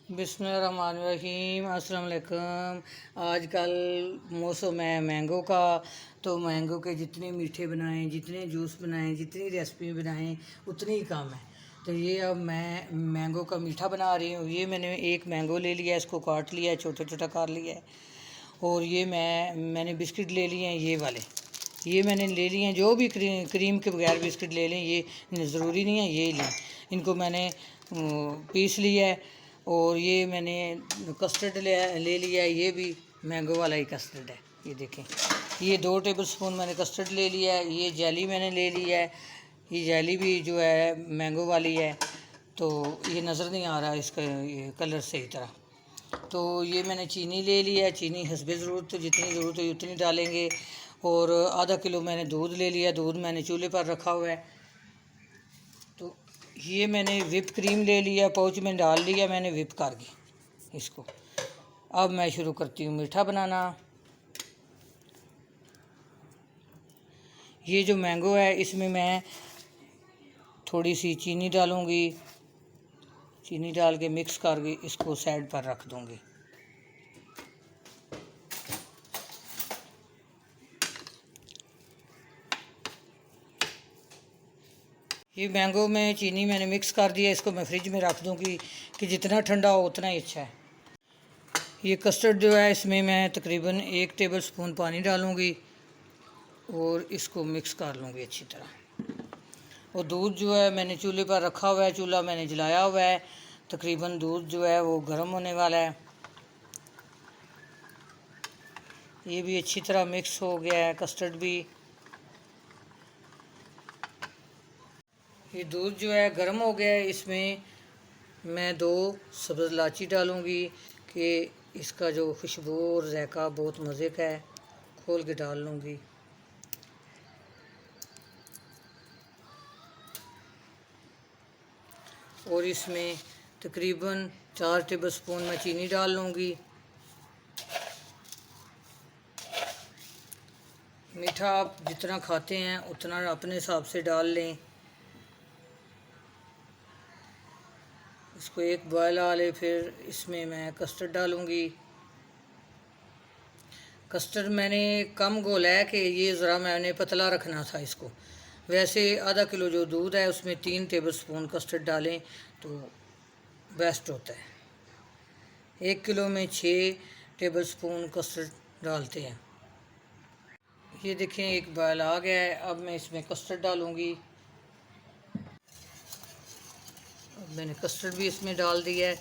बिस्मिल्लाहिर्रहमानिर्रहीम। अस्सलाम वालेकुम। आजकल मौसम है मैंगो का, तो मैंगो के जितने मीठे बनाएं, जितने जूस बनाएं, जितनी रेसिपी बनाएं उतनी ही कम है। तो ये अब मैं मैंगो का मीठा बना रही हूँ। ये मैंने एक मैंगो ले लिया है, इसको काट लिया है, छोटा छोटा काट लिया है। और ये मैंने बिस्किट ले लिए हैं, ये वाले ये मैंने ले लिए हैं। जो भी क्रीम के बगैर बिस्किट ले लें, ये ज़रूरी नहीं है ये लें। इनको मैंने पीस लिया है। और ये मैंने कस्टर्ड ले लिया है, ये भी मैंगो वाला ही कस्टर्ड है। ये देखें, ये 2 टेबलस्पून मैंने कस्टर्ड ले लिया है। ये जेली मैंने ले लिया है, ये जेली भी जो है मैंगो वाली है। तो ये नज़र नहीं आ रहा इसका ये कलर सही तरह। तो ये मैंने चीनी ले लिया है, चीनी हस्बे ज़रूरत, जितनी ज़रूरत है उतनी डालेंगे। और आधा किलो मैंने दूध ले लिया, दूध मैंने चूल्हे पर रखा हुआ है। तो ये मैंने विप क्रीम ले लिया, पाउच में डाल लिया मैंने विप करके इसको। अब मैं शुरू करती हूँ मीठा बनाना। ये जो मैंगो है इसमें मैं थोड़ी सी चीनी डालूँगी, चीनी डाल के मिक्स करके इसको साइड पर रख दूँगी। ये मैंगो में चीनी मैंने मिक्स कर दिया, इसको मैं फ्रिज में रख दूँगी कि जितना ठंडा हो उतना ही अच्छा है। ये कस्टर्ड जो है इसमें मैं तकरीबन 1 टेबलस्पून पानी डालूँगी और इसको मिक्स कर लूँगी अच्छी तरह। और दूध जो है मैंने चूल्हे पर रखा हुआ है, चूल्हा मैंने जलाया हुआ है। तकरीबन दूध जो है वो गर्म होने वाला है। ये भी अच्छी तरह मिक्स हो गया है, कस्टर्ड भी। ये दूध जो है गर्म हो गया है, इसमें मैं 2 सब्ज़ इलायची डालूँगी कि इसका जो खुशबू और जायका बहुत मज़े का है। खोल के डाल लूँगी। और इसमें तकरीबन 4 टेबलस्पून मैं चीनी डाल लूँगी। मीठा आप जितना खाते हैं उतना अपने हिसाब से डाल लें। इसको एक बॉयल आ ले, फिर इसमें मैं कस्टर्ड डालूँगी। कस्टर्ड मैंने कम घोला है कि ये ज़रा मैंने पतला रखना था इसको। वैसे आधा किलो जो दूध है उसमें 3 टेबलस्पून कस्टर्ड डालें तो बेस्ट होता है। 1 किलो में 6 टेबलस्पून कस्टर्ड डालते हैं। ये देखें एक बॉयल आ गया है। अब मैं इसमें कस्टर्ड डालूँगी। अब मैंने कस्टर्ड भी इसमें डाल दिया है।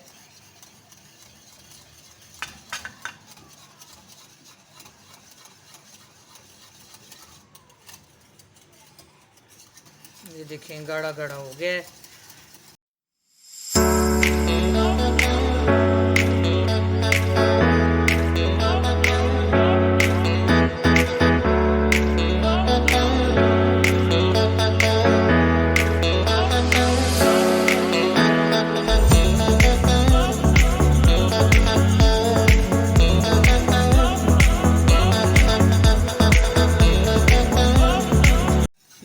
ये देखें गाढ़ा गाढ़ा हो गया है।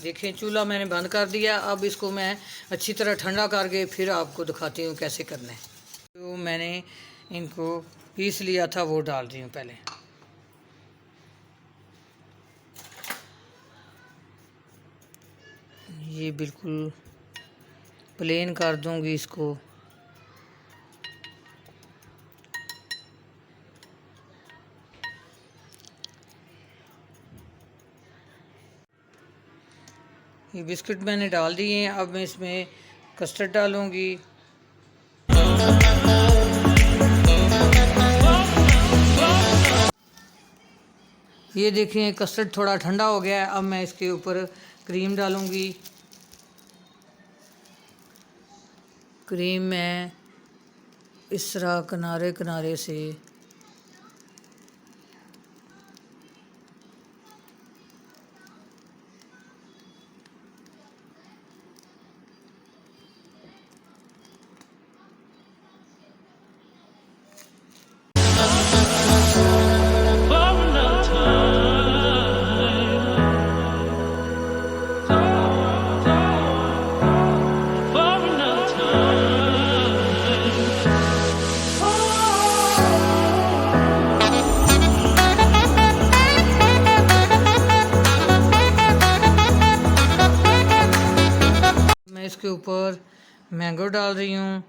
देखें चूल्हा मैंने बंद कर दिया। अब इसको मैं अच्छी तरह ठंडा करके फिर आपको दिखाती हूँ कैसे करना है। तो मैंने इनको पीस लिया था वो डाल रही हूँ पहले। ये बिल्कुल प्लेन कर दूँगी इसको। ये बिस्किट मैंने डाल दिए हैं। अब मैं इसमें कस्टर्ड डालूँगी। ये देखें कस्टर्ड थोड़ा ठंडा हो गया है। अब मैं इसके ऊपर क्रीम डालूँगी। क्रीम मैं इस तरह किनारे किनारे से मैंगो डाल रही हूँ।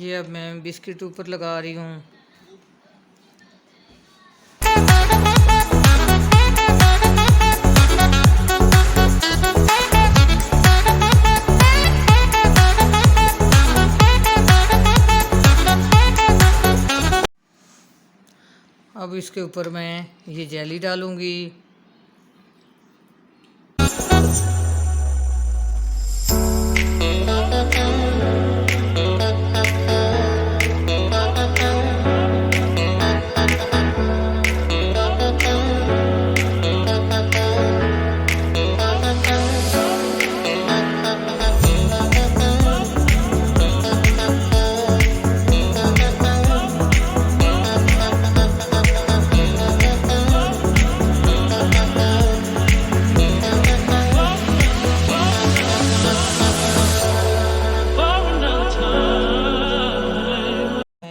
ये अब मैं बिस्किट ऊपर लगा रही हूँ। अब इसके ऊपर मैं ये जेली डालूंगी।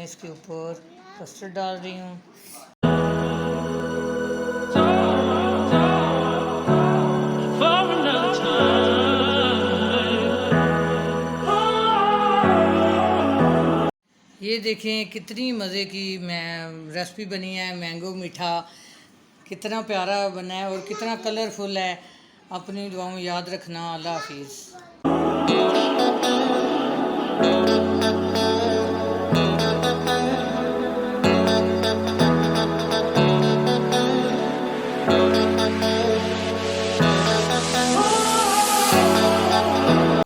इसके ऊपर कस्टर्ड डाल रही हूँ। ये देखें कितनी मज़े की मैं रेसिपी बनी है। मैंगो मीठा कितना प्यारा बना है और कितना कलरफुल है। अपनी दुआओं में याद रखना। अल्लाह हाफिज़।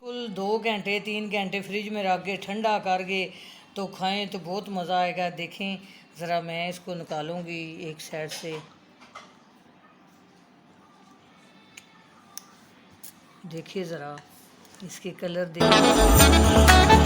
कुल 2 घंटे 3 घंटे फ्रिज में रख के ठंडा करके तो खाएं तो बहुत मज़ा आएगा। देखें ज़रा, मैं इसको निकालूंगी एक साइड से। देखिए ज़रा इसके कलर देखिए।